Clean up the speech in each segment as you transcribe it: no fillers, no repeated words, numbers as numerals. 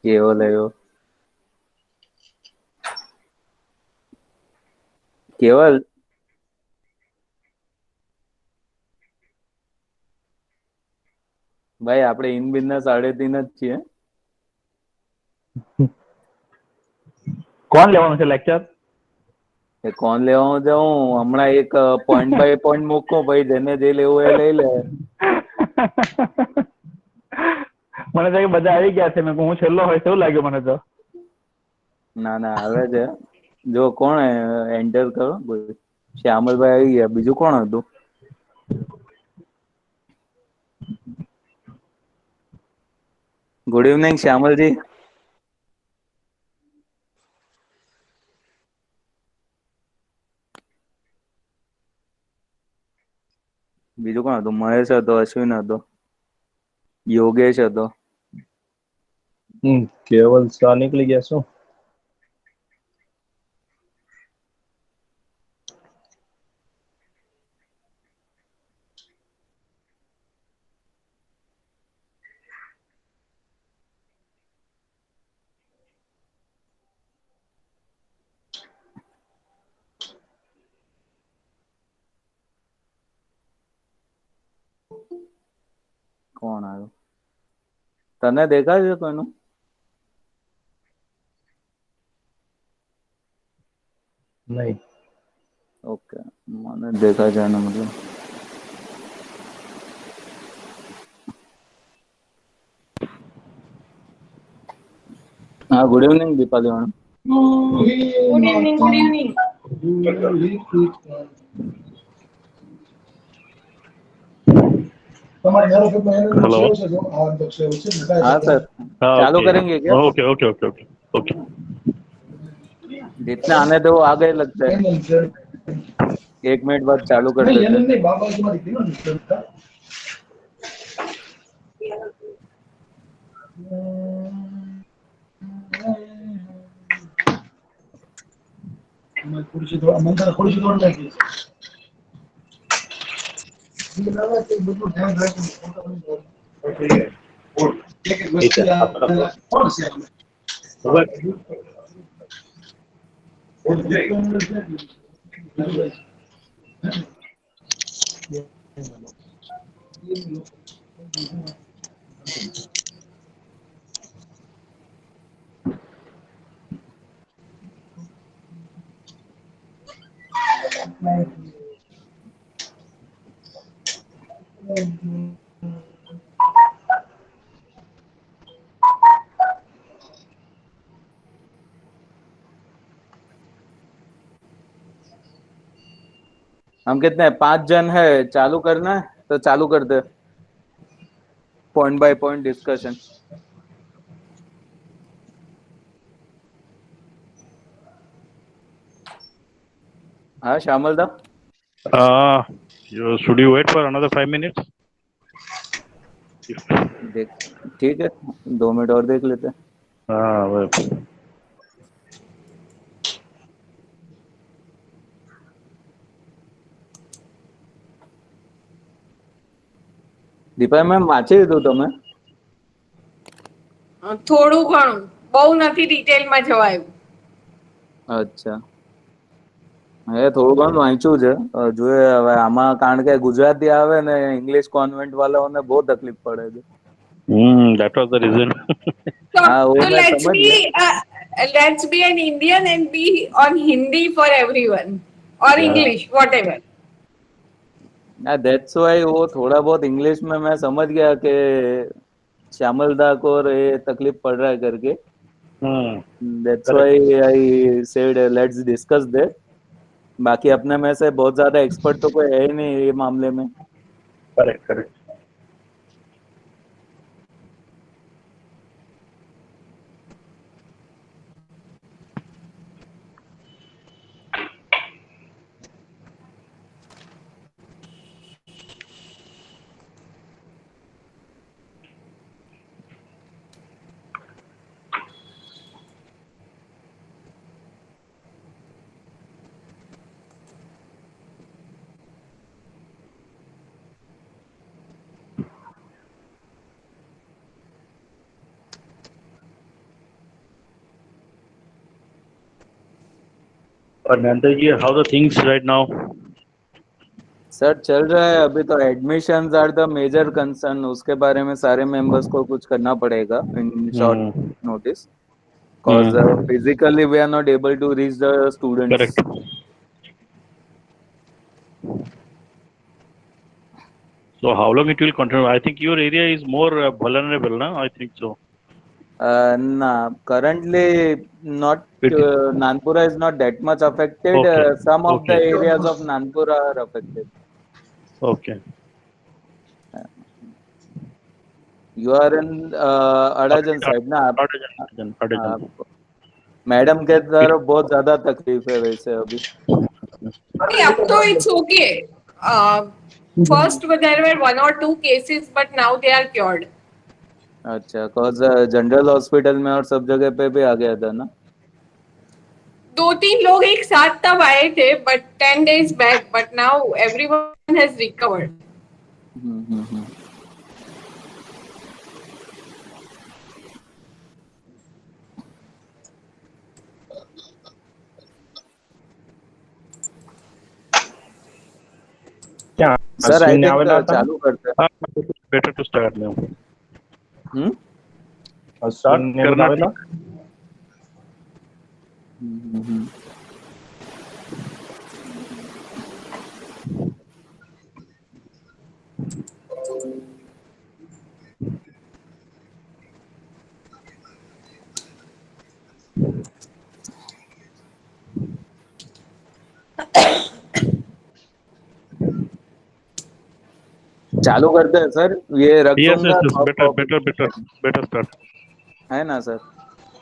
કેવો લેવો કેવલ ભાઈ આપણે ઇન બિનના 3.5 જ છીએ. કોણ લેવાનું છે લેક્ચર? એ કોણ લેવાનું છે? હું હમણાં એક પોઈન્ટ બાય પોઈન્ટ મૂકો, ભાઈ જેને જે લેવું એ લઈ લે. મને તો બધા આવી ગયા છે. હું છેલ્લો હોય એવું લાગ્યું મને તો. ના ના આવે છે. જો કોણ એન્ટર કરો, શ્યામલભાઈ આવી ગયા. બીજું કોણ હતું? Good evening Shyamalji. બીજું કોણ હતું? મહેશ હતો, અશ્વિન હતો, યોગેશ હતો. કેવલ શાહ નીકળી ગયા શું? કોણ આવ્યું? તને દેખાય છે કોઈનું? નહીં. ઓકે, મને દેખાય છે એનો મતલબ. હા, good evening Dipali madam. Good evening, good evening. Hello. हाँ सर, हाँ चालू ओके करेंगे क्या? Okay okay okay okay okay. जितने आने थे वो आ गए लगता है. 1 मिनट बाद चालू कर देते हैं. हम कितने हैं? 5 जन है. चालू करना है तो चालू कर दे. Point by point discussion. हाँ श्यामल दा. Should you wait for another 5 minutes? देख, ठीक है, 2 मिनट और देख लेते हैं. हाँ દીપા મેમ વાંચી લીધું તમે? થોડું ઘણું, બહુ નથી ડિટેલમાં જવાયું. અચ્છા, હે થોડું ઘણું વાંચ્યું છે. જોઈએ હવે આમાં, કારણ કે ગુજરાતી આવે ને ઇંગ્લિશ કોન્વેન્ટ વાળાઓને બહુ તકલીફ પડે છે. that was the reason. हाँ वो So मैं समझ गया. let's be an Indian and be on Hindi for everyone or Yeah. English, whatever. That's why वो थोड़ा बहुत इंग्लिश में मैं समझ गया कि श्यामल दा को ये तकलीफ पड़ रहा है करके. That's why I said let's discuss that. बाकी अपने में से बहुत ज्यादा एक्सपर्ट तो कोई है ही नहीं ये मामले में. Correct. और Nandan ji, how the things right now? Sir चल रहा है अभी तो admissions are the major concern, उसके बारे में सारे मेंबर्स को कुछ करना पड़ेगा in short notice, cause physically we are not able to reach the students. Correct. So how long it will continue? I think your area is more vulnerable, na? I think so. Nah, currently not. Nanpura is not that much affected. Okay. Some of the Okay. areas of Nanpura are affected. Okay. You are in Adajan side ना आप? Adajan. Madam के तरफ बहुत ज्यादा तकलीफ है वैसे अभी. नहीं, अब तो it's okay. First there were 1 or 2 cases, but now they are cured. अच्छा, cause जनरल हॉस्पिटल में और सब जगह पे भी आ गया था ना. 2-3 लोग एक साथ तब आए थे, but 10 days back, but now everyone has recovered. क्या सर आई अश्विन ने थिंक आवेला था? चालू करते हैं. Better to start now. Ashwin ने करना बतावेला? चालू करते हैं सर. ये रख Yes, दूंगा better start. है ना सर.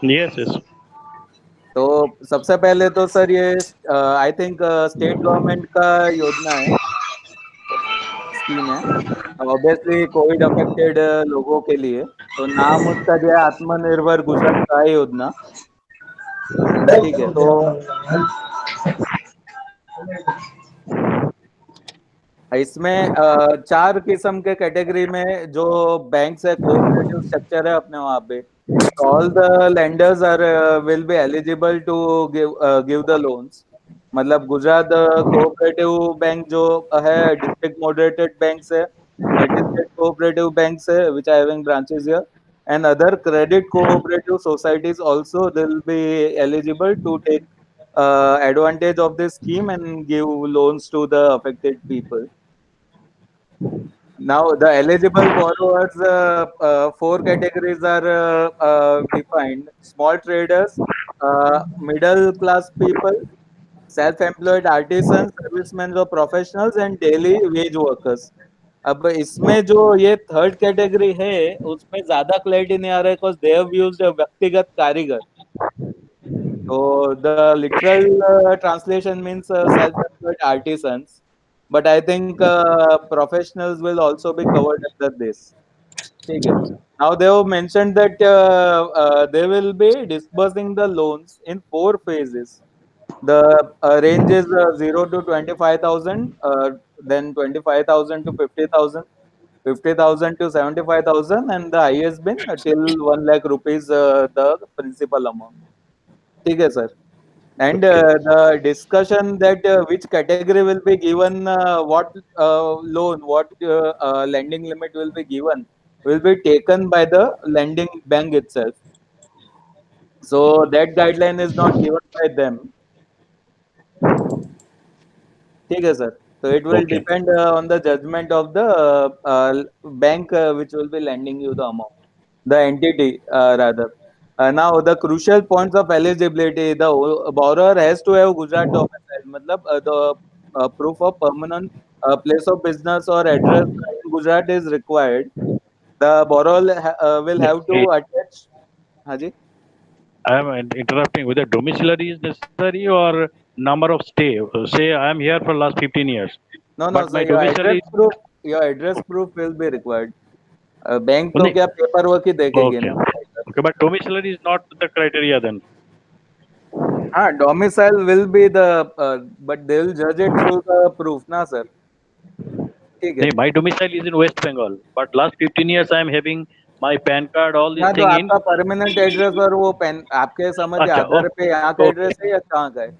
Yes. तो सबसे पहले तो सर ये आई थिंक स्टेट गवर्नमेंट का योजना है, स्कीम है, ऑब्वियसली कोविड अफेक्टेड लोगों के लिए. तो नाम उसका जो है आत्मनिर्भर गुजरात सहाय योजना. ठीक है. तो इसमें 4 किस्म के कैटेगरी में जो बैंक है, कोऑपरेटिव स्ट्रक्चर है अपने वहां पे. All the lenders are will be eligible to give the loans. मतलब गुजरात कोऑपरेटिव बैंक जो है, डिस्ट्रिक्ट मॉडरेटेड बैंक्स है, मल्टी-स्टेट कोऑपरेटिव बैंक्स है which are having branches here, and other credit cooperative societies also will be eligible to take advantage of this scheme and give loans to the affected people. Now the eligible borrowers, 4 categories are defined: small traders, middle class people, self-employed artisans, servicemen or professionals, and daily wage workers. अब इसमें जो ये third category है उसमें ज्यादा clarity नहीं आ रहा है, बिकॉज दे हैव यूज्ड व्यक्तिगत कारीगर. So the literal translation means self-employed artisans, but I think professionals will also be covered under this. ठीक है. Now they have mentioned that they will be disbursing the loans in 4 phases. The range is 0 to 25,000, then 25,000 to 50,000, 50,000 to 75,000, and the highest been till 1 lakh rupees the principal amount. ठीक है sir. And the discussion that which category will be given what loan, what lending limit will be given, will be taken by the lending bank itself. So that guideline is not given by them. ठीक है sir. So it will depend on the judgment of the bank which will be lending you the amount, the entity rather. Now the crucial points of eligibility: the borrower has to have Gujarat domicile, मतलब the proof of permanent place of business or address in Gujarat is required. The borrower will have to attach. हाँ जी. I am interrupting. Whether domiciliary is necessary or number of stay. Say I am here for last 15 years. No, but sir, my domiciliary. your address proof will be required. Bank तो क्या paper work ही देखेगी ना. Okay, but domiciliary is not the criteria then. हाँ, domicile will be the but they will judge it through the proof ना sir. ठीक है. My domicile is in West Bengal, but last 15 years I am having my PAN card, all these हाँ, तो things in. आपका permanent address और वो pen आपके समझ अच्छा, आधार पे यहाँ का एड्रेस है या कहाँ का है?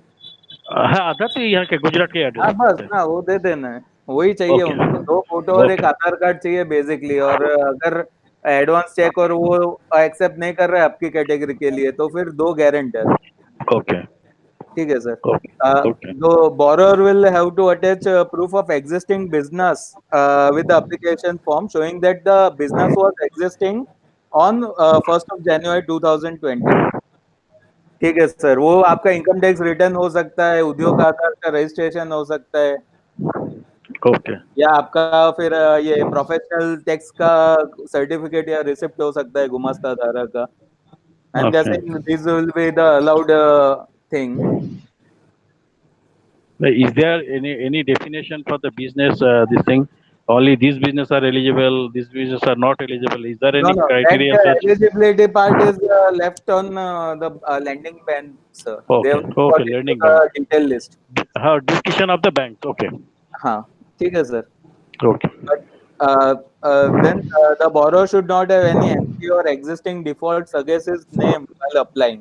हाँ, आधार तो यहाँ के गुजरात के हाँ एड्रेस बस ना, वो दे देना है, वही चाहिए Okay. उनको, 2 फोटो और एक Okay. आधार कार्ड चाहिए बेसिकली। और अगर एडवांस चेक और वो एक्सेप्ट नहीं कर रहे आपकी कैटेगरी के लिए, तो फिर 2 गारंटर। Okay. ठीक है sir. Okay. Okay. The borrower will have to attach proof of existing business with the application form showing that the business was existing on 1st of January 2020। ठीक है सर, वो आपका इनकम टैक्स रिटर्न हो सकता है, उद्योग आधार का registration हो सकता है, Okay. या आपका फिर ये प्रोफेशनल टैक्स का सर्टिफिकेट या रिसिप्ट हो सकता है गुमास्ता धारक का। I am Okay. गेसिंग this will be the allowed thing. Is there any definition for the business? This thing, only these business are eligible. These business are not eligible. Is there No, any no, that criteria such? eligibility part is left on the lending banks. They Okay. have Okay. got into Learning the bank. detail list. How discussion of the banks? Okay. हाँ, ठीक है sir. Okay. But then the borrower should not have any NP or existing defaults against his name while applying।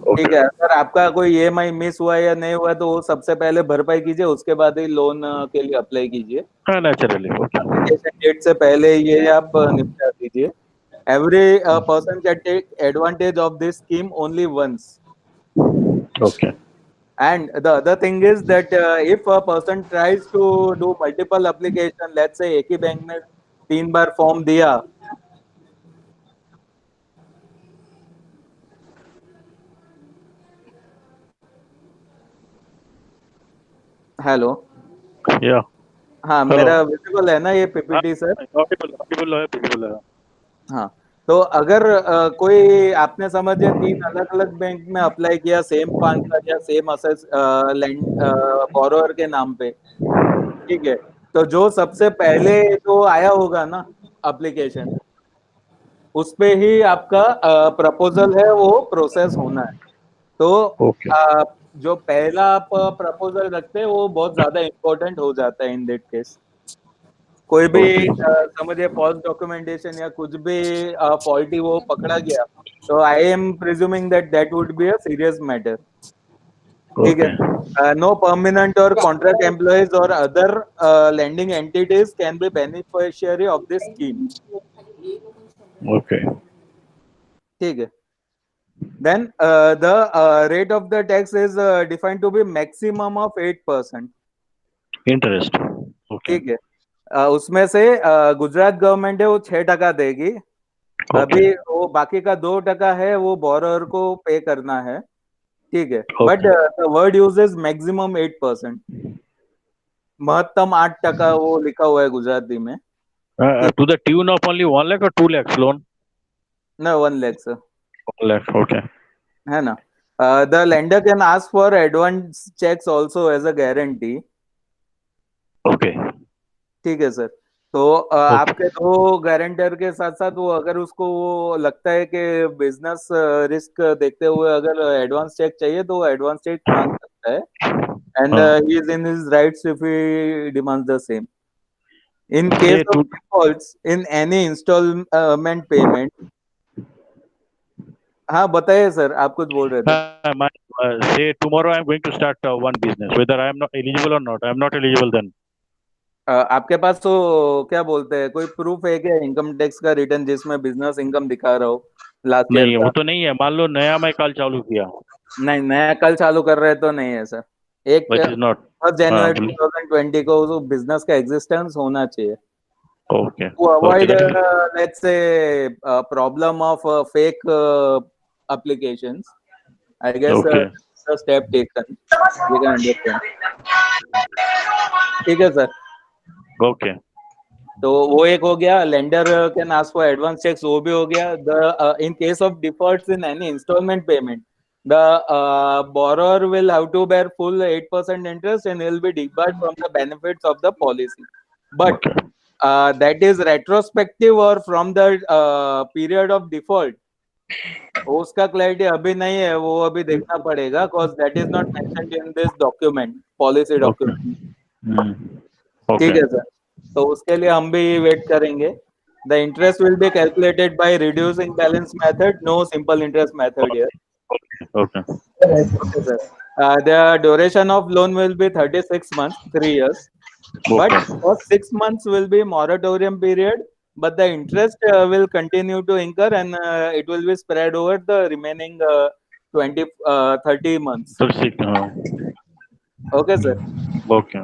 ठीक Okay. है, अगर आपका कोई EMI miss हुआ या नहीं हुआ तो वो सबसे पहले भरपाई कीजिए, उसके बाद ही लोन के लिए अप्लाई कीजिए। Naturally. Okay. एप्लीकेशन डेट से पहले ये आप निपटा दीजिए। Every person can take advantage of this scheme only once। Okay. And the other thing is that if a person tries to do multiple application, let's say एक ही bank में 3 बार form दिया, hello, Yeah. हाँ Hello. मेरा visible है ना ये PPT sir? Audible है. हाँ, तो अगर कोई आपने समझे 3 अलग अलग बैंक में अप्लाई किया सेम पान कार्ड या सेम असेस लैंड बोरोअर के नाम पे, ठीक है, तो जो सबसे पहले जो आया होगा ना एप्लीकेशन, उस पे ही आपका प्रपोजल है वो प्रोसेस होना है। तो Okay. जो पहला आप प्रपोजल रखते हैं वो बहुत ज्यादा इम्पोर्टेंट हो जाता है इन दैट केस। कोई भी समझिए फॉल्स डॉक्यूमेंटेशन या कुछ भी फॉल्टी वो पकड़ा गया, तो I am presuming that that would be a serious matter. ठीक है, no permanent or contract employees or other lending entities can be beneficiary of this scheme। Okay. ठीक है, then the rate of the tax is defined to be maximum of 8%। Interest. Okay. ठीक है, उसमें से Gujarat government है वो 6% देगी। अभी वो बाकी का 2% है वो बोरोअर को पे करना है। ठीक है, but the word uses maximum 8%, महत्तम 8% वो लिखा हुआ है गुजराती में। To the tune of only 1 lakh or 2 lakhs loan? No, 1 lakh sir, 1 lakh. Okay. है ना। The lender can ask for advance checks also as a guarantee। Okay. ठीक है सर, तो आपके 2 गारंटर के साथ साथ वो अगर उसको वो लगता है कि बिजनेस रिस्क देखते हुए अगर एडवांस चेक चाहिए तो एडवांस चेक मांग सकता है, and he is in his rights if he demands the same. In case of defaults in any instalment payment. हाँ बताइए सर, आप कुछ बोल रहे थे। Say tomorrow I am going to start one business. Whether I am not eligible or not, I am not eligible then. आपके पास तो क्या बोलते हैं, कोई प्रूफ है क्या इनकम टैक्स का रिटर्न जिसमें बिजनेस इनकम दिखा रहा हो लास्ट ईयर नहीं, का? वो तो नहीं है। मान लो नया मैं कल चालू किया। नहीं, नया कल चालू कर रहे तो नहीं है सर। एक Which is not. 1 जनवरी 2020 को तो बिजनेस का एग्जिस्टेंस होना चाहिए Okay. to avoid Okay. let's say problem of fake applications। I guess Okay. the step taken, you can understand। ठीक है सर, Okay. तो वो एक हो गया, lender can ask for advance cheques वो भी हो गया। The in case of defaults in any instalment payment, the borrower will have to bear full 8% interest and will be debarred from the benefits of the policy, but that is retrospective or from the period of default, उसका clarity अभी नहीं है, वो अभी देखना पड़ेगा cause that is not mentioned in this document, policy document। ठीक है सर, तो उसके लिए हम भी वेट करेंगे। The interest will be calculated by reducing balance method, no simple interest method here। Okay. Okay sir, The duration of loan will be 36 months, 3 years. But Okay. for 6 months will be moratorium period, but the interest will continue to incur, and it will be spread over the remaining 30 months. 36. Okay, sir. Okay.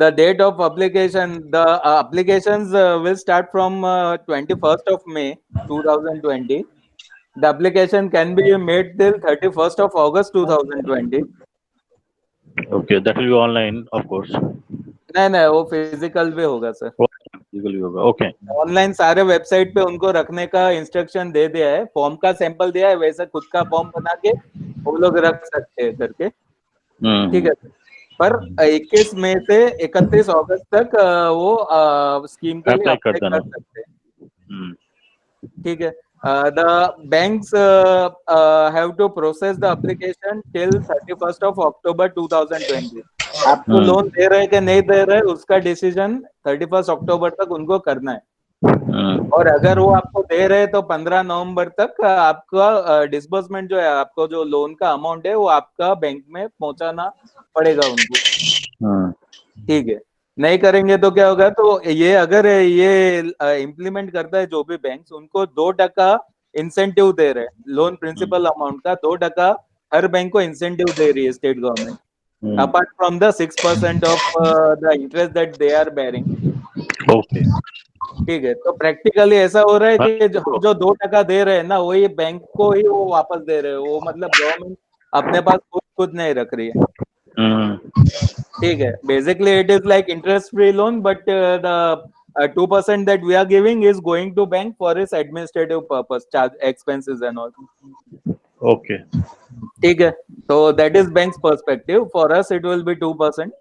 The date of application, the applications will start from 21st of May 2020. The application can be made till 31st of August 2020. Okay, that will be online, of course. नहीं नहीं, वो physical भी होगा sir. Physically होगा. Okay. Online सारे website पे उनको रखने का इंस्ट्रक्शन दे दिया है, फॉर्म का सैंपल दिया है, वैसे खुद का फॉर्म बना के वो लोग रख सकते हैं करके. ठीक है. पर 21 मई से 31 अगस्त तक वो स्कीम के लिए Apply कर अप्लाई देना. कर सकते हैं. Hmm. ठीक है. The banks have to process the application till 31st of October 2020. आपको लोन दे रहे कि नहीं दे रहे उसका डिसीजन 31 अक्टूबर तक उनको करना है. और अगर वो आपको दे रहे तो 15 नवंबर तक आपका डिसबर्समेंट जो है, आपको जो लोन का अमाउंट है वो आपका बैंक में पहुंचाना पड़ेगा उनको. ठीक है. नहीं करेंगे तो क्या होगा, तो ये अगर ये इम्प्लीमेंट करता है जो भी बैंक्स, उनको 2% इंसेंटिव दे रहे हैं. लोन प्रिंसिपल अमाउंट का 2% हर बैंक को इंसेंटिव दे रही है state government, apart from the 6% of the interest that they are bearing. Okay. ठीक है. तो प्रैक्टिकली ऐसा हो रहा है कि जो 2% दे रहे हैं ना, वही बैंक को ही वो वापस दे रहे हैं. वो मतलब गवर्नमेंट अपने पास खुद नहीं रख रही है. ठीक है. Basically it is like interest free loan, but the 2% that we are giving is going to bank for its administrative purpose, charge expenses and all. Okay. ठीक है. तो that is bank's perspective. For us it will be 2%.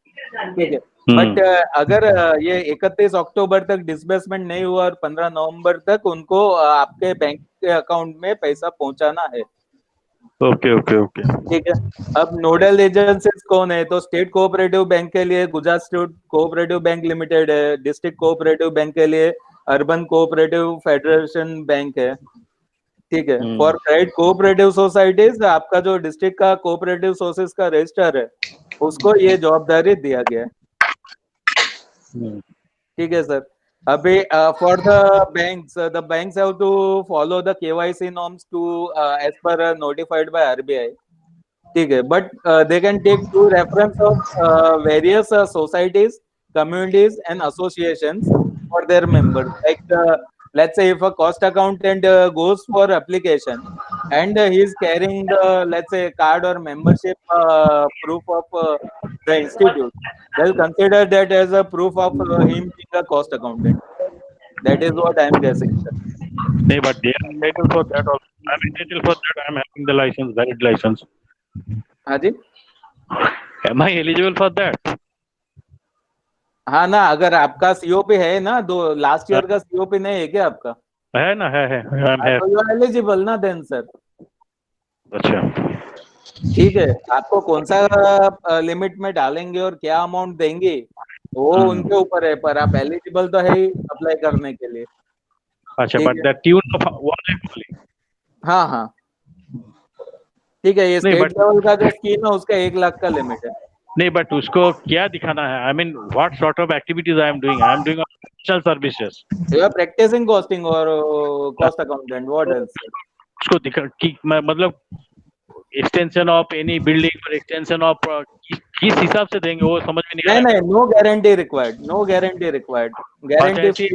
ठीक है. But अगर ये 31 अक्टूबर तक disbursement नहीं हुआ और 15 नवंबर तक उनको आपके बैंक के अकाउंट में पैसा पहुंचाना है. Okay okay okay. ठीक है. अब नोडल एजेंसीज कौन है, तो स्टेट कोऑपरेटिव बैंक के लिए Gujarat state cooperative bank limited है. डिस्ट्रिक्ट कोऑपरेटिव बैंक के लिए अर्बन कोऑपरेटिव फेडरेशन बैंक है. ठीक है. फॉर क्रेडिट कोऑपरेटिव सोसाइटीज आपका जो डिस्ट्रिक्ट का कोऑपरेटिव सोर्सेज का रजिस्टर है उसको ये जवाबदारी दिया गया है. ठीक है सर. अभी for the banks have to follow the KYC norms to as per notified by RBI. ठीक है. But they can take to reference of various societies, communities and associations for their members. Like let's say if a cost accountant goes for application and he is carrying the, let's say, card or membership proof of the institute, they'll consider that as a proof of him being a cost accountant. That is what I am guessing, sir. No, but they are entitled for that also. I'm entitled for that. I'm having the license, valid license. हाँ जी. Am I eligible for that? हाँ ना, अगर आपका COP है ना, दो last year का COP नहीं है क्या आपका? है ना, है. तो यू आर एलिजिबल ना देन सर. अच्छा. ठीक है. आपको कौन सा लिमिट में डालेंगे और क्या अमाउंट देंगे वो उनके ऊपर है, पर आप एलिजिबल तो है ही अप्लाई करने के लिए. अच्छा. But the tune of 1 lakh only. हाँ हाँ. ठीक है. ये स्टेट लेवल का जो स्कीम है उसका 1 लाख का लिमिट है. नहीं, बट उसको क्या दिखाना है? I mean what sort of activities I am doing financial services. You are practising costing और कॉस्ट अकाउंटेंट. What else? उसको दिखा कि मतलब एक्सटेंशन ऑफ एनी बिल्डिंग और एक्सटेंशन ऑफ किस हिसाब से देंगे वो समझ में नहीं आ रहा है. नहीं, no guarantee required. No guarantee required. Guarantee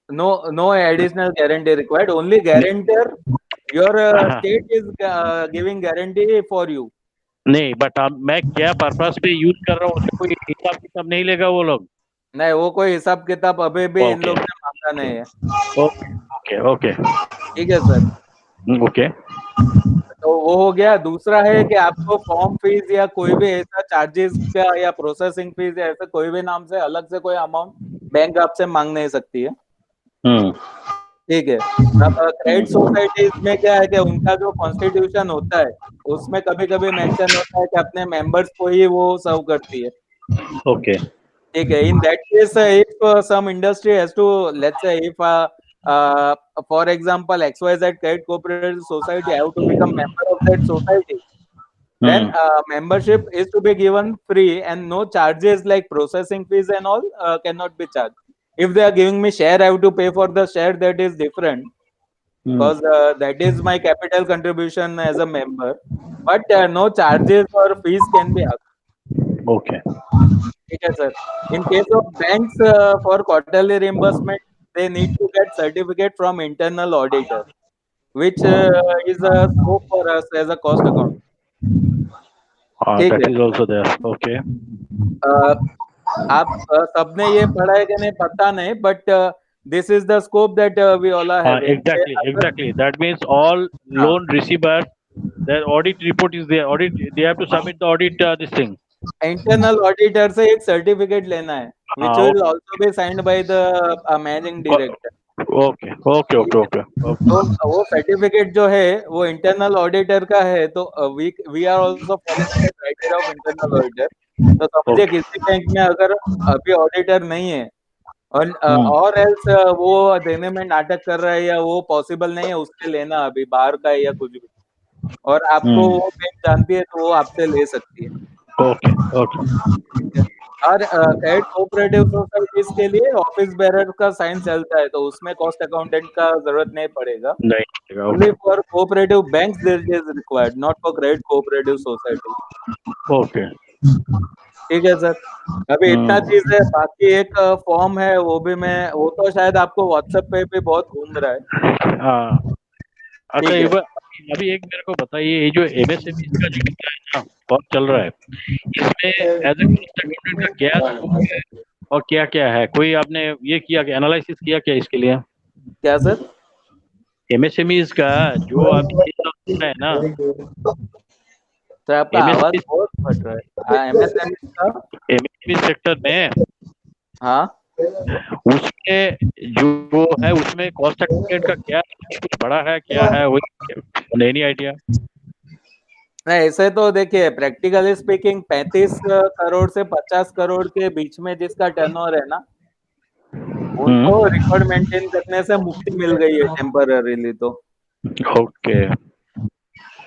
no additional guarantee required. Only guarantor, your state is giving guarantee for you. नहीं, बट मैं क्या पर्पस पे यूज कर रहा हूँ उसका कोई हिसाब किताब नहीं लेगा वो लोग. नहीं, वो कोई हिसाब किताब अभी भी इन लोग ने मांगा नहीं है. Okay okay. ठीक है सर. ओके. तो वो हो गया. दूसरा है कि आपको फॉर्म फीस या कोई भी ऐसा चार्जेस का या प्रोसेसिंग फीस या ऐसा कोई भी नाम से अलग से कोई अमाउंट बैंक आपसे मांग नहीं सकती है. ठीक है. अब क्रेडिट सोसाइटीज में क्या है कि उनका जो कॉन्स्टिट्यूशन होता है उसमें कभी कभी मेंशन होता है कि अपने मेंबर्स को ही वो सर्व करती है. ओके. ठीक है. In that case if some industry has to, let's say if for example, XYZ Credit Cooperative Society, I have to become member of that society. Then membership is to be given free and no charges like processing fees and all cannot be charged. If they are giving me share, I have to pay for the share. That is different because that is my capital contribution as a member. But no charges or fees can be asked. Okay. Okay, sir. In case of banks, for quarterly reimbursement, they need to get certificate from internal auditor, which is a scope for us as a cost account. ठीक That है. is also there. Okay. आप सबने ये पढ़ा है कि नहीं पता नहीं, but this is the scope that we all are having. Exactly. That means all loan receivers, their audit report is there. They have to submit the audit this thing. Internal auditor से एक certificate लेना है, which will also be signed by the managing director. Okay. तो वो certificate जो है वो internal auditor का है, तो we are also following the criteria of internal auditor. तो समझिए किसी बैंक में अगर अभी ऑडिटर नहीं है और एल्स वो देने में नाटक कर रहा है या वो पॉसिबल नहीं है उससे लेना अभी बाहर का है या कुछ भी, और आपको वो बैंक जानती है तो वो आपसे ले सकती है. Okay. और क्रेडिट कोऑपरेटिव सोसाइटीज के लिए ऑफिस बेरर का साइन चलता है, तो उसमें कॉस्ट अकाउंटेंट का जरूरत नहीं पड़ेगा. Only for cooperative banks there is required, not for credit cooperative society. Okay. ठीक है सर. अभी इतना चीज है, बाकी एक फॉर्म है वो भी वो तो शायद आपको व्हाट्सएप पे भी बहुत घूम रहा है. अच्छा, अभी एक मेरे को बताइए, ये जो MSME का जो है ना बहुत चल रहा है, इसमें एज ए कॉस्ट अकाउंटेंट का क्या स्कोप है और क्या क्या है? कोई आपने ये किया कि एनालिसिस किया क्या इसके लिए? क्या सर? MSMEs का जो अभी है ना, तो आपका आवाज बहुत फट रहा है. MSME सेक्टर में, हाँ, उसमें जो है उसमें कॉस्ट अकाउंटेंट का क्या कुछ बड़ा है, क्या है वही एनी आइडिया? नहीं, ऐसे तो देखिए प्रैक्टिकली स्पीकिंग 35 करोड़ से 50 करोड़ के बीच में जिसका टर्नओवर है ना, उनको रिकॉर्ड मेंटेन करने से मुक्ति मिल गई है टेम्पररीली. तो ओके.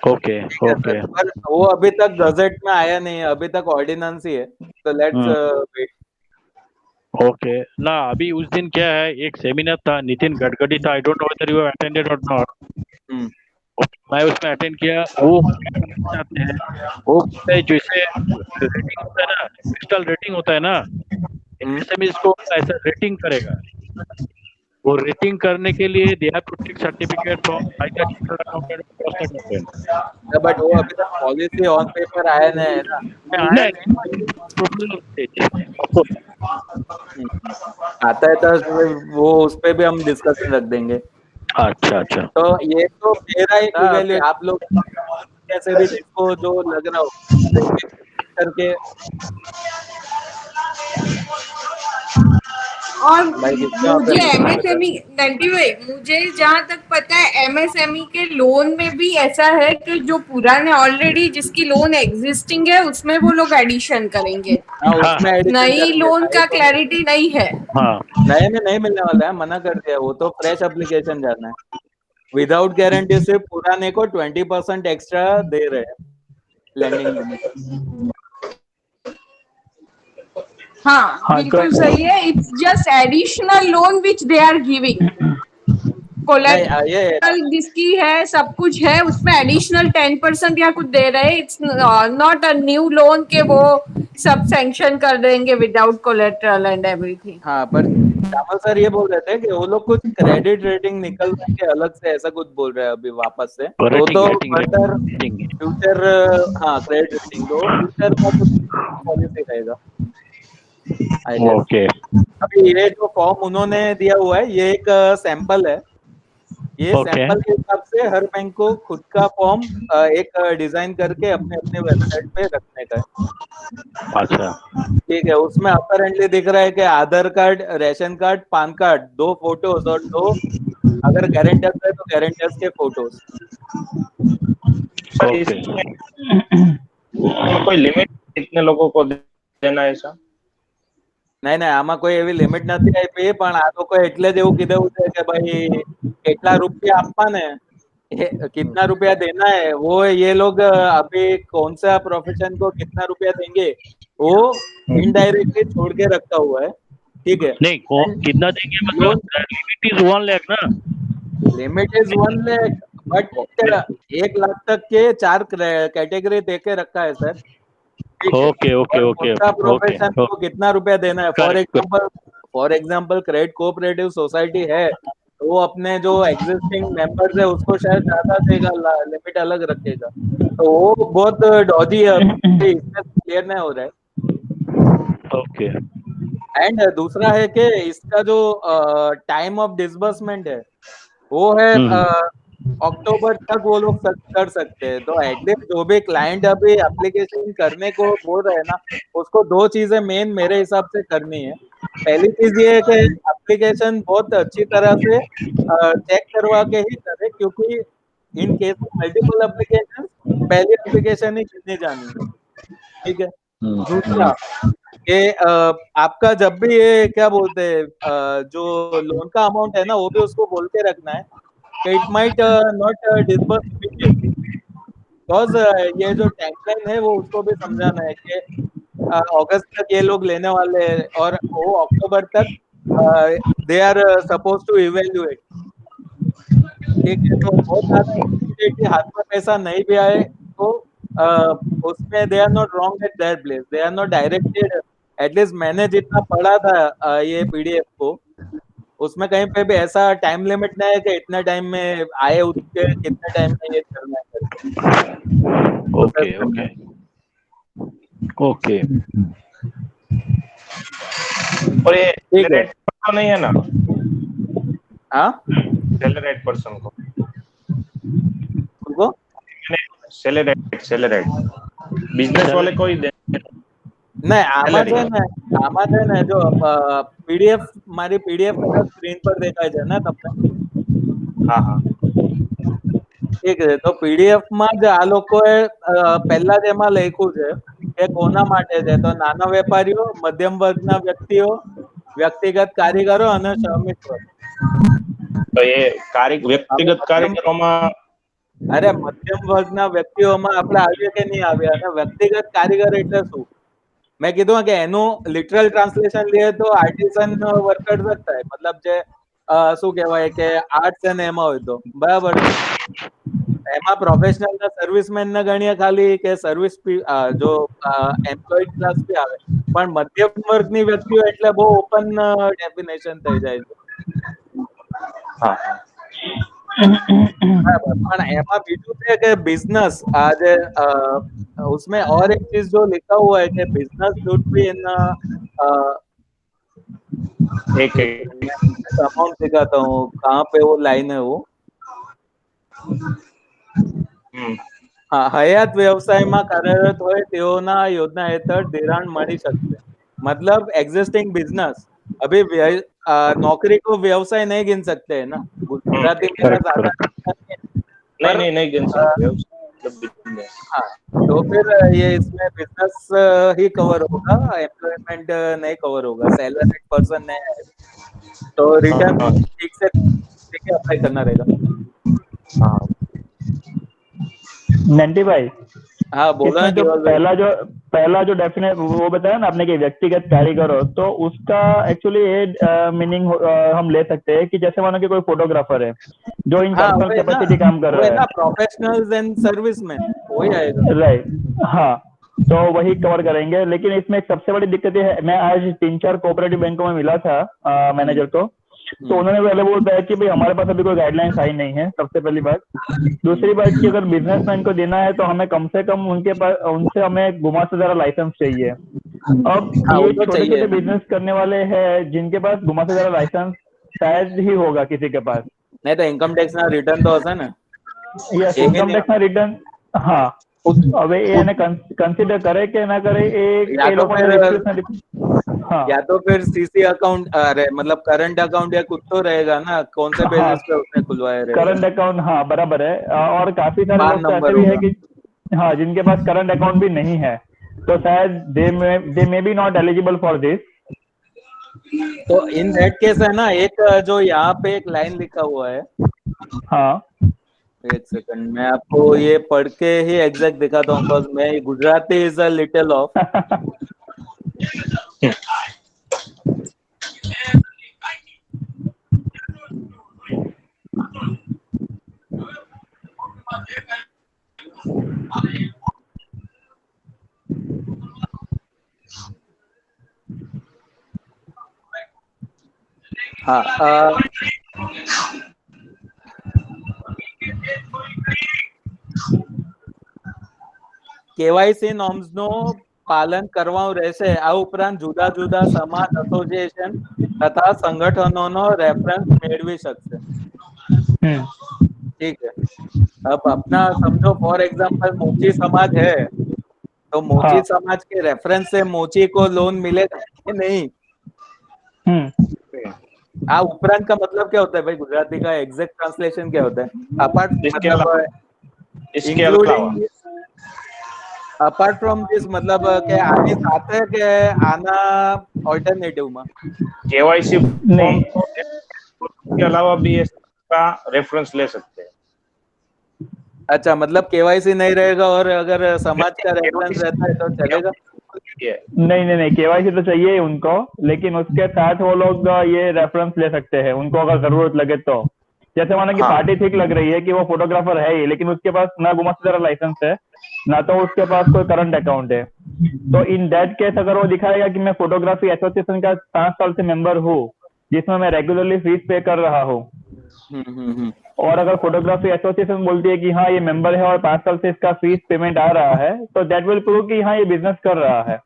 पर वो अभी तक गजेट में आया नहीं है, अभी तक ऑर्डिनेंस ही है. तो लेट्स वेट. ओके ना, अभी उस दिन क्या है, एक सेमिनार था, नितिन गडकरी था. I don't know whether you have attended और नॉट. मैं उसमें अटेंड किया. वो चाहते हैं वो जैसे रेटिंग होता है ना, क्रिस्टल रेटिंग होता है ना, एमएसएमई इसको ऐसा रेटिंग करेगा. वो रेटिंग करने के लिए they have to take certificate from but वो अभी तक पॉलिसी ऑन पेपर आया नहीं है ना. आता है तो वो उस पे भी हम डिस्कशन रख देंगे. अच्छा. तो ये तो मेरा ही इवेल्यूएशन, आप लोग कैसे भी जिसको जो लग रहा हो करके. और मुझे MSME नंटी भाई, मुझे जहाँ तक पता है MSME के लोन में भी ऐसा है कि जो पुराने ऑलरेडी जिसकी लोन एग्जिस्टिंग है उसमें वो लोग एडिशन करेंगे. नई लोन का क्लैरिटी नहीं है. नए में नहीं मिलने वाला है, मना कर दिया. वो तो फ्रेश एप्लीकेशन जाना है. विदाउट गारंटी से पुराने को 20% एक्स्ट्रा दे रहे हैं लैंडिंग लिमिट. हाँ, बिल्कुल सही है. It's just additional loan which they are giving. Collateral जिसकी है, सब कुछ है, उसमें एडिशनल 10% या कुछ दे रहे हैं. It's not a new loan के वो सब सैंक्शन कर देंगे विदाउट कोलेटरल एंड एवरीथिंग. हाँ, पर श्यामल सर ये बोल रहे थे कि वो लोग कुछ क्रेडिट रेटिंग निकल के अलग से ऐसा कुछ बोल रहे हैं अभी वापस से. तो फ्यूचर, हाँ क्रेडिट रेटिंग, तो फ्यूचर का कुछ पॉलिसी रहेगा. ओके. अभी ये जो फॉर्म उन्होंने दिया हुआ है ये एक सैंपल है. ये सैंपल के हिसाब से हर बैंक को खुद का फॉर्म एक डिजाइन करके अपने अपने वेबसाइट पे रखने का है. अच्छा, ठीक है. उसमें अपरेंटली दिख रहा है कि Aadhaar card, ration card, PAN card, 2 photos और 2 अगर गारंटर्स है तो गारंटर्स के फोटोज. कोई लिमिट कितने लोगों को देना है ऐसा? નહીં નહીં આમાં કોઈ એવી લિમિટ નથી આપી, પણ આ લોકોએ એટલે જ એવું કીધું છે કે ભાઈ કેટલા રૂપિયા આપવા ને, कितना रुपया देना है वो ये लोग अभी कौन सा प्रोफेशन को कितना रुपया देंगे वो इनडायरेक्टली छोड़ के रखा हुआ है, ठीक है। नहीं कितना देंगे मतलब लिमिट इज 1 लाख ना, limit is 1 lakh, but 1 lakh तक के 4 कैटेगरी दे के रखा है sir. Okay okay okay profession को कितना रुपया देना है, for example credit cooperative society है तो वो अपने जो एग्जिस्टिंग मेंबर्स है उसको शायद ज्यादा देगा, लिमिट अलग रखेगा, तो वो बहुत डॉजी है, इसमें क्लियर नहीं हो रहा है। ओके। एंड दूसरा है कि इसका जो टाइम ऑफ डिसबर्समेंट है वो है अक्टूबर तक वो लोग कर सकते हैं। तो एटलीस्ट जो भी क्लाइंट अभी एप्लीकेशन करने को बोल रहे हैं ना, उसको 2 चीजें मेन मेरे हिसाब से करनी है। पहली चीज ये है कि एप्लीकेशन बहुत अच्छी तरह से चेक करवा के ही करे, क्योंकि इन केस ऑफ मल्टीपल एप्लीकेशन पहली एप्लीकेशन ही गिननी जानी है, ठीक है। दूसरा कि आपका जब भी ये क्या बोलते हैं जो लोन का अमाउंट है ना वो भी उसको बोल के रखना है कि it might not disburse immediately, because ये जो टाइमलाइन है वो उसको भी समझाना है कि अगस्त तक ये लोग लेने वाले हैं और वो अक्टूबर तक they are suppose to evaluate, ठीक है। तो बहुत ज्यादा इमीडिएटली हाथ में पैसा नहीं भी आए तो उसमें they are not wrong at their place, they are not directed. At least मैंने जितना पढ़ा था ये पीडीएफ को, उसमें कहीं पे भी ऐसा टाइम लिमिट नहीं है कि इतने टाइम में आए उसके कितने टाइम में ये करना है। Okay okay okay. और ये सेलेरेट तो नहीं है ना? हाँ सेलेरेट पर्सन को उनको सेलेरेट बिजनेस वाले को ही दे नहीं। आमा है ना जो पीडीएफ મારી પીડીએફ સ્ક્રીન પર દેખાય છે ને તમને? हाँ हाँ ठीक है। तो पीडीएफ માં જ આ લોકોએ પહેલા જ એમાં લખ્યું છે કે કોના માટે છે, તો નાના વેપારીઓ, મધ્યમ વર્ગના વ્યક્તિઓ, વ્યક્તિગત કારીગરો અને શ્રમિક વર્ગ। तो ये व्यक्तिगत कारीगरों अरे मध्यम वर्गना व्यक्तिओમાં આપણે આવીએ કે નહીં આવ્યા, અને વ્યક્તિગત કારીગર એટલે શું? मैं कीधु कि एनु लिटरल ट्रांसलेशन लिए तो आर्टिसन वर्कर सकता है, मतलब जे शू कहेवाय के आर्ट्स एंड एमा होय तो बराबर। एमा प्रोफेशनल ने सर्विसमेन ने गणीए खाली के सर्विस जो एम्प्लॉयड क्लास भी आवे, पण मध्यम वर्गनी व्यक्तिओ એટલે બહુ ઓપन डेफिनेशन થઈ જાય છે। हाँ પણ એમાં બીજું છે કે बिजनेस आज उसमें और एक चीज जो लिखा हुआ है कि बिजनेस शुड बी इन एक अमाउंट दिखाता हूँ कहाँ पे वो लाइन है वो। हाँ, हयात व्यवसायમાં કાર્યરત હોય તેઓના યોજના હેઠળ ધિરાણ મળી શકશે। मतलब एग्जिस्टिंग बिजनेस अभी नौकरी को व्यवसाय नहीं गिन सकते है ना, गुजराती में ज्यादा नहीं गिन सकते। हाँ, तो फिर ये इसमें बिजनेस ही कवर होगा, एम्प्लॉयमेंट नहीं कवर होगा, सैलरीड पर्सन नहीं है, तो रिटर्न ठीक से अप्लाई करना रहेगा। हाँ नंटी भाई, हाँ बोला जो पहला जो डेफिनेट वो बताया ना आपने कि व्यक्तिगत कारीगर हो, तो उसका एक्चुअली ये मीनिंग हम ले सकते हैं कि जैसे मानो कि कोई फोटोग्राफर है जो इन पर्सनल कैपेसिटी काम कर रहा है, प्रोफेशनल्स एंड सर्विसमैन वही आएगा, राइट। हाँ, तो वही कवर करेंगे। लेकिन इसमें एक सबसे बड़ी दिक्कत ये है, मैं आज 3-4 कोऑपरेटिव बैंकों में मिला था मैनेजर को, तो उन्होंने पहले बोला कि भाई हमारे पास अभी कोई गाइडलाइंस आई नहीं है, सबसे पहली बात। दूसरी बात कि अगर बिजनेसमैन को देना है तो हमें कम से कम उनसे हमें गुमा से ज्यादा लाइसेंस चाहिए। अब ये छोटे छोटे बिजनेस करने वाले हैं जिनके पास गुमा से ज्यादा लाइसेंस शायद ही होगा किसी के पास, नहीं तो इनकम टैक्स ना रिटर्न तो हશે ને? यस, इनकम टैक्स ना रिटर्न। हाँ, હવે એને કન્સિડર કરે કે ના કરે એ हाँ। या तो फिर सीसी अकाउंट, अरे मतलब करंट अकाउंट या कुछ तो रहेगा ना, कौन से बेसिस पे उसने खुलवाया रहेगा करंट अकाउंट। हाँ बराबर है। और काफी सारे लोग ऐसे भी है कि हाँ जिनके पास करंट अकाउंट भी नहीं है, तो शायद they may be not eligible for this. तो इन दैट केस है ना, एक जो यहाँ पे एक लाइन लिखा हुआ है, हाँ एक सेकंड मैं आपको ये पढ़ के ही एग्जैक्ट दिखाता हूँ, बिकॉज मैं Gujarati is a little of. हाँ, કેવાયસી નોર્મ્સ નું પાલન કરવાનું રહેશે। આ ઉપરાંત જુદા જુદા સમાજ, એસોસિએશન તથા સંગઠનોનો રેફરન્સ મેળવી શકશે। ठीक है। अब अपना समझो फॉर एग्जांपल मोची समाज है, तो मोची हाँ समाज के रेफरेंस से मोची को लोन मिलेगा कि नहीं? आ उपरांत का मतलब क्या होता है भाई? गुजराती का एग्जैक्ट ट्रांसलेशन क्या होता है? अपार्ट इसके मतलब अलावा इसके अलावा इंक्लूडिंग अपार्ट फ्रॉम दिस मतलब કે આની સાથે કે આના ऑल्टरनेटिव में? केवाईसी नहीं फॉर्म के अलावा भी इसका रेफरेंस ले सकते हैं। अच्छा, मतलब केवाईसी नहीं रहेगा और अगर समाज का रेफरेंस रहता है तो चलेगा? नहीं नहीं नहीं, केवाईसी तो चाहिए ही उनको, लेकिन उसके साथ वो लोग ये रेफरेंस ले सकते हैं उनको अगर जरूरत लगे तो। जैसे माना कि हाँ। पार्टी ठीक लग रही है कि वो फोटोग्राफर है ही, लेकिन उसके पास ना गुमास्ता लाइसेंस है ना तो उसके पास कोई करंट अकाउंट है, तो इन दैट केस अगर वो दिखाएगा कि मैं फोटोग्राफी एसोसिएशन का 5 साल से मेंबर हूँ जिसमें मैं रेगुलरली फीस पे कर रहा हूँ, और अगर फोटोग्राफी एसोसिएशन बोलती है कि हाँ ये मेंबर है और 5 साल से इसका फीस पेमेंट आ रहा है, तो दैट विल प्रूव कि हाँ ये बिजनेस कर रहा है।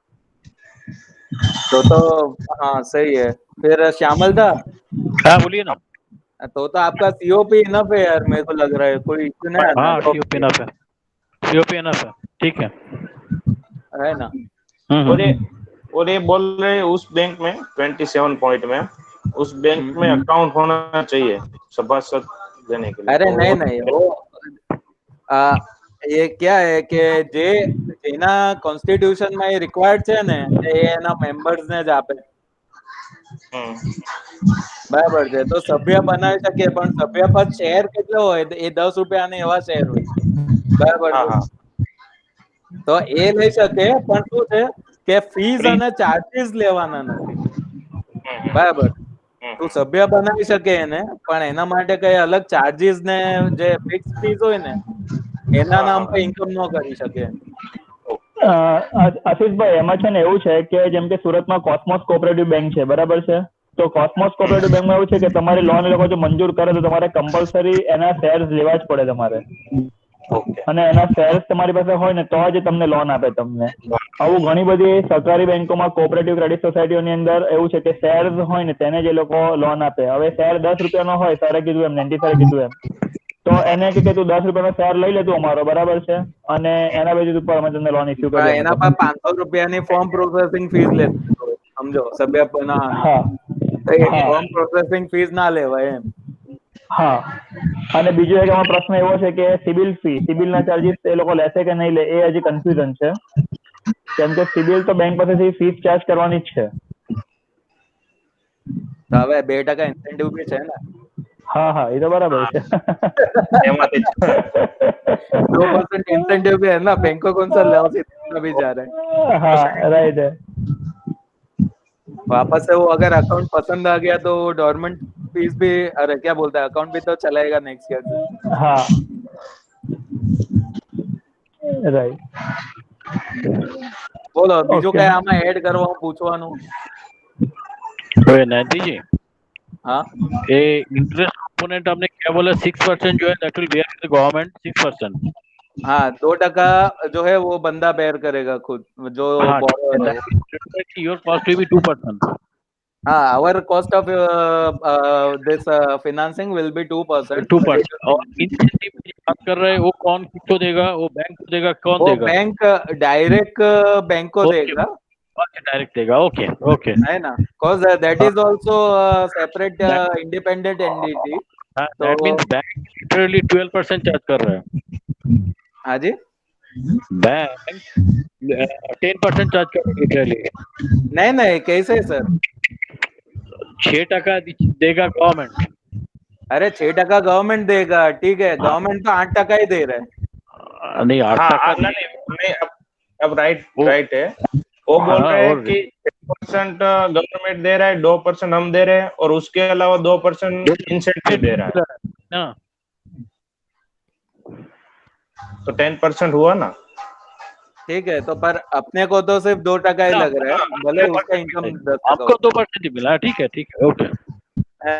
तो हाँ सही है। फिर श्यामल दा, हाँ बोलिए ना। तो आपका सीओपी इनफ है यार, मेरे को लग रहा है कोई इश्यू नहीं आना हाँ सीओपी एनफ है, सीओपी एनफ है, ठीक है। है ना? और ये बोल रहे हैं उस बैंक में 27 पॉइंट में उस बैंक में अकाउंट होना चाहिए सभासद देने के लिए। अरे तो नहीं नहीं, वो ये क्या है કે જે જેના કોન્સ્ટિટ્યુશન માં એ રિક્વાયર્ડ છે ને એ એના મેમ્બર્સ ને જ આપે, બરાબર છે? તો સભ્ય બનાવી શકે, પણ સભ્ય પર શેર કેટલો હોય? એ 10 રૂપિયાના એવા શેર હોય, બરાબર हाँ છે? हाँ તો એ લઈ શકે, પણ શું છે કે ફીસ અને ચાર્જીસ લેવાના નથી, બરાબર? તું સભ્ય બનાવી શકે એને, પણ એના માટે કઈ અલગ ચાર્જીસ ને જે ફિક્સ ફીસ હોય ને એના નામ પર ઇન્કમ ન કરી શકે। આશીષભાઈ એમાં છે ને એવું છે કે જેમ કે સુરતમાં કોસ્મોસ કોઓપરેટિવ બેંક છે, બરાબર છે? તો કોસ્મોસ કોઓપરેટિવ બેંકમાં એવું છે કે તમારી લોન એ લોકો જો મંજૂર કરે તો તમારે કમ્પલસરી એના શેર્સ લેવા જ પડે તમારે, અને એના શેર્સ તમારી પાસે હોય ને તો જ તમને લોન આપે તમને। આવું ઘણી બધી સરકારી બેંકોમાં, કોઓપરેટિવ ક્રેડિટ સોસાયટીઓની અંદર એવું છે કે શેર્સ હોય ને તેને જ એ લોકો લોન આપે। હવે શેર 10 રૂપિયાનો હોય, સરે કીધું એમ, 90 સરે કીધું એમ, તો એને કે તું 10 રૂપિયાનો શેર લઈ લે તું અમારો, બરાબર છે? અને એના બેઝિસ ઉપર અમે તમને લોન ઇસ્યુ કરી એના પર 500 રૂપિયાની ફોર્મ પ્રોસેસિંગ ફીસ લેતી હોય, સમજો, સભ્ય બનાવવાની। હા તો એ ફોર્મ પ્રોસેસિંગ ફીસ ના લેવાય એમ। હા, અને બીજો એક આમાં પ્રશ્ન એવો છે કે સિબિલ ફી, સિબિલના ચાર્જીસ એ લોકો લેશે કે નહીં લે એ હજી કન્ફ્યુઝન છે, કેમ કે સિબિલ તો બેંક પાસેથી ફીસ ચાર્જ કરવાની જ છે। તો હવે 2% ઇન્સેન્ટિવ બી છે ને? हाँ हाँ, ये तो बराबर है। 2% इंसेंटिव भी है ना, बैंक को कौन सा लॉस इतना भी जा रहा है? हाँ राइट है। वापस से वो अगर अकाउंट पसंद आ गया तो डोरमेंट फीस भी, अरे क्या बोलता है, अकाउंट भी तो चलाएगा नेक्स्ट ईयर से। हाँ રાઈટ। બોલો બીજું ઓકે, કઈ આમાં એડ કરવા પૂછવાનું? હવે નાનજીજી, हाँ ये इंटरेस्ट कंपोनेंट आपने क्या बोला? 6% जो है that will bear the government 6%। हाँ, 2% जो है वो बंदा बेयर करेगा खुद, जो हाँ borrower है वो। Your cost will be 2%। हाँ, our cost of this financing will be 2%, but it 2%। will और इंसेंटिव की बात कर रहे हैं वो कौन किसको देगा? वो बैंक को देगा, कौन वो देगा? बैंक डायरेक्ट बैंक को ओके, देगा, डायरेक्ट देगा, ओके ओके। है ना? cause that is also a separate independent entity। तो that means bank literally 12% charge कर रहा है। हाँ जी, बैंक 10% चार्ज कर रहा है लिटरली। नहीं नहीं, कैसे सर? 6% देगा गवर्नमेंट। अरे 6% गवर्नमेंट देगा, ठीक है, गवर्नमेंट तो 8% ही दे रहा है। नहीं, हाँ 8% नहीं नहीं नहीं, अब राइट वो राइट है। वो बोल हाँ, रहे हैं और कि 6% गवर्नमेंट दे रहा है, 2% हम दे रहे हैं, और उसके अलावा 2% इंसेंटिव दे रहा है, ना। तो 10% हुआ ना। ठीक है, तो पर अपने को तो सिर्फ 2% ही लग रहा है, भले उसका इनकम 10% आपको 2% ही मिला, ठीक है, ओके। है।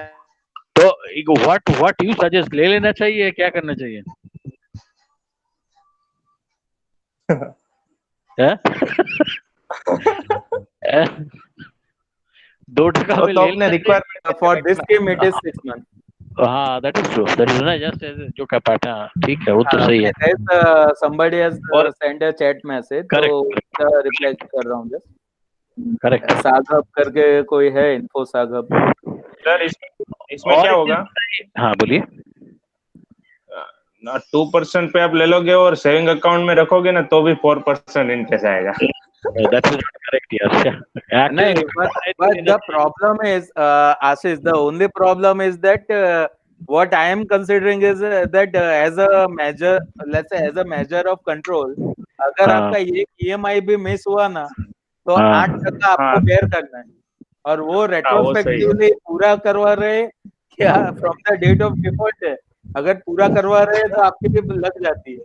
तो व्हाट यू सजेस्ट, ले लेना चाहिए, क्या करना चाहिए? हैं? 2% वो में तो ले अपने लेना चाहिए। Requirement for this scheme it is 6 months। हाँ, that is true, that is ना जस्ट जो कह पाते हैं, ठीक है, वो तो सही है। somebody has और sent a chat message, तो करेक्ट उसका रिप्लाई कर रहा हूँ जस्ट। करेक्ट। सागब करके कोई है, इन्फो सागब। सर इसमें और क्या एक होगा, चीज, हाँ बोलिए। 2% पे आप ले लोगे और सेविंग अकाउंट में रखोगे ना, तो भी 4% इंटरेस्ट आएगा। दैट इज करेक्ट यार, नहीं, but actually the problem is, Ashish, the only problem is that what I am considering is that as a measure, let's say as a measure of control, अगर हाँ आपका ये EMI भी miss हुआ ना, तो हाँ 8% आपको हाँ बेयर करना है, और वो हाँ, वो सही है। रेट्रोस्पेक्टिवली पूरा करवा रहे क्या, from the date of default है, अगर पूरा करवा रहे तो आपकी भी लग जाती है।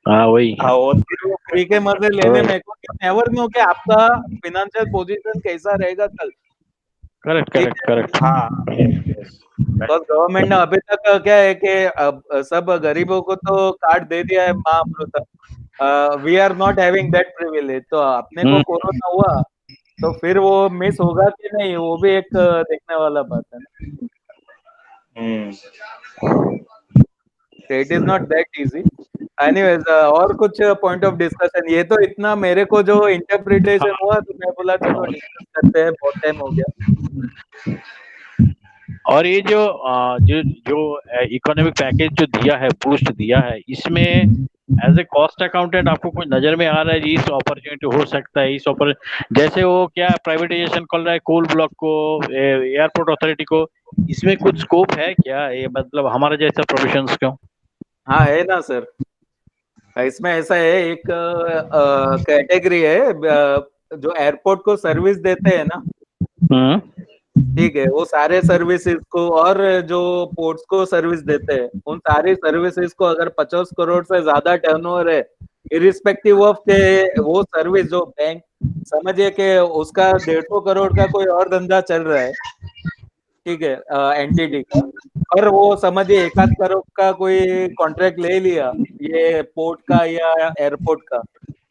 हाँ वही। हाँ वो फिर वो फ्री के मजे लेने में नेवर नो कि आपका फाइनेंशियल पोजीशन कैसा रहेगा कल। करेक्ट ठीक करेक्ट है, करेक्ट। हाँ yes, तो गवर्नमेंट ने अभी तक क्या है कि अब सब गरीबों को तो कार्ड दे दिया है महाअमृत। We are not having that privilege, तो अपने को कोरोना हुआ तो फिर वो मिस होगा कि नहीं, वो भी एक देखने वाला बात है ना। It is not that easy. Anyways, और कुछ पॉइंट ऑफ डिस्कशन, ये तो इतना मेरे को जो इंटरप्रिटेशन हुआ, तो मैं बोला चलो डिस्कस करते हैं, बहुत टाइम हो गया। और ये जो इकोनॉमिक पैकेज जो दिया है, बूस्ट दिया है, इसमें एज ए कॉस्ट अकाउंटेंट आपको कुछ नजर में आ रहा है जी, इस अपॉर्चुनिटी हो सकता है, जैसे वो क्या प्राइवेटाइजेशन कर रहा है कोल ब्लॉक को, एयरपोर्ट अथॉरिटी को, इसमें कुछ स्कोप है क्या, ये मतलब हमारे जैसे प्रोफेशंस को? हाँ है ना सर, इसमें ऐसा है, एक कैटेगरी है, जो एयरपोर्ट को सर्विस देते हैं ना, ठीक है, वो सारे सर्विसेज को, और जो पोर्ट्स को सर्विस देते हैं, उन सारी सर्विसेज को अगर 50 करोड़ से ज्यादा टर्नओवर है, इरिस्पेक्टिव ऑफ के वो सर्विस जो बैंक, समझिए कि उसका 150 करोड़ का कोई और धंधा चल रहा है, ठीक है, एंटिटी का, और वो समझिए 1 आध करोड़ का कोई कॉन्ट्रैक्ट ले लिया ये पोर्ट का या एयरपोर्ट का,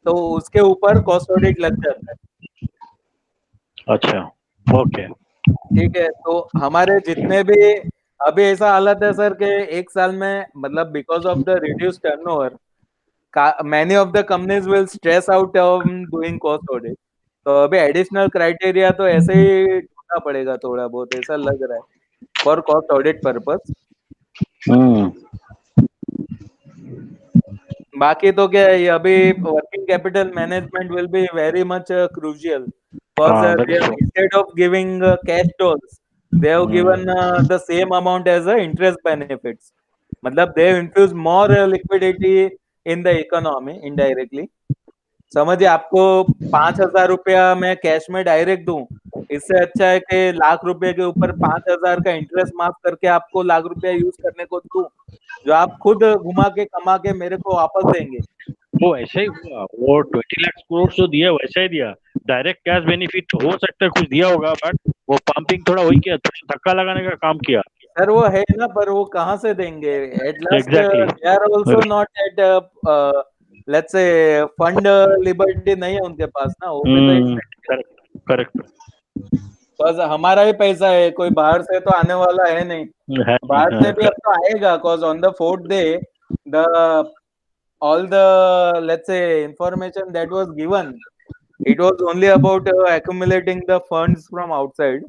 तो उसके ऊपर कॉस्ट ऑडिट लग जाता है। अच्छा, ओके। ठीक है, तो हमारे जितने भी अभी ऐसा हालत है सर कि एक साल में, मतलब because of the reduce turnover, many of the companies will stress out on doing cost audit, तो अभी एडिशनल क्राइटेरिया तो ऐसे ही ढूंढना पड़ेगा थोड़ा बहुत, ऐसा लग रहा है, फॉर कॉस्ट ऑडिट पर्पस। बाकी तो क्या है, ये अभी working capital management will be very much crucial, because they have, instead of giving cash tolls, they have given the same amount as interest benefits, मतलब they have infused more liquidity in the economy indirectly। समझिए, आपको 5,000 रुपया मैं cash में direct दूं, इससे अच्छा है कि लाख रुपए के ऊपर 5,000 का इंटरेस्ट माफ करके आपको लाख रुपया यूज करने को दूं, जो आप खुद घुमा के कमा के मेरे को वापस देंगे। वो ऐसा ही हुआ, वो 20 लाख करोड़ जो दिया वैसा ही दिया, डायरेक्ट कैश बेनिफिट हो सकता है कुछ दिया होगा, बट वो पंपिंग थोड़ा वही किया, धक्का लगाने का काम किया। सर वो है ना, पर वो कहाँ से देंगे, at last Exactly. They are also not at, let's say fund liberty नहीं है उनके पास ना, वो भी तो करेक्ट करेक्ट। बस हमारा ही पैसा है, कोई बाहर से तो आने वाला है नहीं, बाहर से भी अब तो आएगा, cause on the fourth day the all the, let's say, information that was given, it was only about accumulating the funds from outside,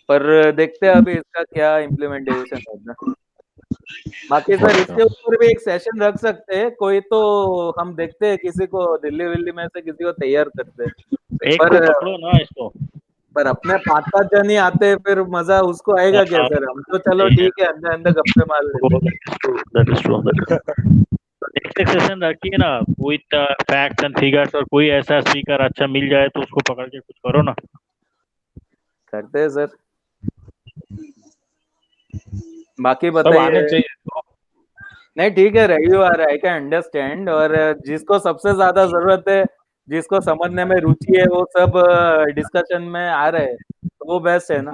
पर देखते हैं अभी इसका क्या इम्प्लीमेंटेशन होगा। बाकी सर इसके ऊपर भी एक सेशन रख सकते हैं कोई, तो हम देखते हैं किसी को दिल्ली विल्ली में से किसी को तैयार करते हैं, एक पर को पकड़ो ना इसको। पर अपने 5-7 जन ही आते, फिर मजा उसको आएगा क्या सर? हम तो चलो ठीक है, अंदर अंदर गप्पे मार लेते। That is true. Next session रखिए ना विद फैक्ट्स एंड फिगर्स, और कोई ऐसा स्पीकर अच्छा मिल जाए तो उसको पकड़ के कुछ करो ना। करते हैं सर। बाकी सब आने बताइए। चाहिए। नहीं ठीक है, रविवार आई कैन अंडरस्टैंड, और जिसको सबसे ज्यादा जरूरत है, जिसको समझने में रुचि है, वो सब डिस्कशन में आ रहे हैं, तो वो बेस्ट है ना।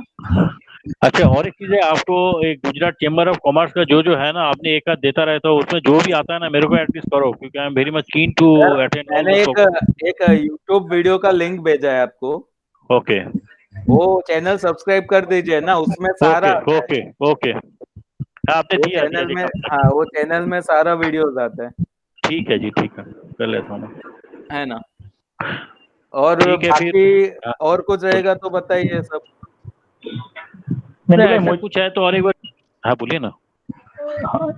अच्छा, और एक चीज है, आपको एक गुजरात चेंबर ऑफ कॉमर्स का जो जो है ना, आपने एक आध देता रहता हो, उसमें जो भी आता है ना मेरे को एटलीस्ट करो, क्योंकि I am very much keen to यार अटेंड ऑल मैंने द एक यूट्यूब वीडियो का लिंक भेजा है आपको, ओके वो चैनल सब्सक्राइब कर दीजिए ना, उसमें सारा ओके आता है। Okay okay. हाँ, आपने वो दिया दिया चैनल में, देखा। हाँ वो चैनल में सारा वीडियोस आता है। ठीक है जी, ठीक है, कर लेता हूँ मैं। है ना। और ठीक है फिर। बाकी हाँ, और कुछ रहेगा तो बताइए सब। नंदी नहीं, भाई ऐसा कुछ है तो और एक बार। हाँ, बोलिए ना।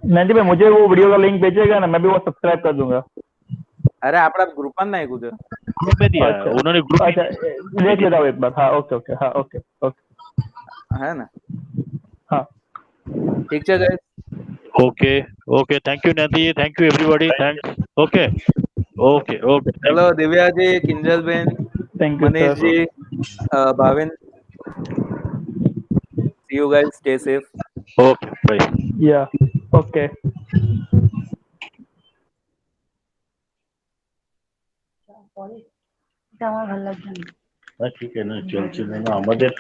नंदी भाई मुझे वो वीडियो का लिंक भेजिएगा ना, मैं भी वो सब्सक्राइब कर दूंगा। अरे आपड़ा ग्रुप नहीं कुछ? ग्रुप में दिया है अच्छा उन्होंने, ग्रुप अच्छा, देख लेता हूँ एक बार। हाँ ओके ओके, हाँ ओके ओके, है ना। हाँ ठीक है guys. Okay okay. Thank you Nandi, thank you everybody, thanks. Okay okay okay, thank चलो Divya ji, Kinjal ben, thank you Manish sir. जी, Bhavin, see you guys, stay safe. You. Okay, bye. Yeah okay. ঠিক আছে না, চলছে না আমাদের।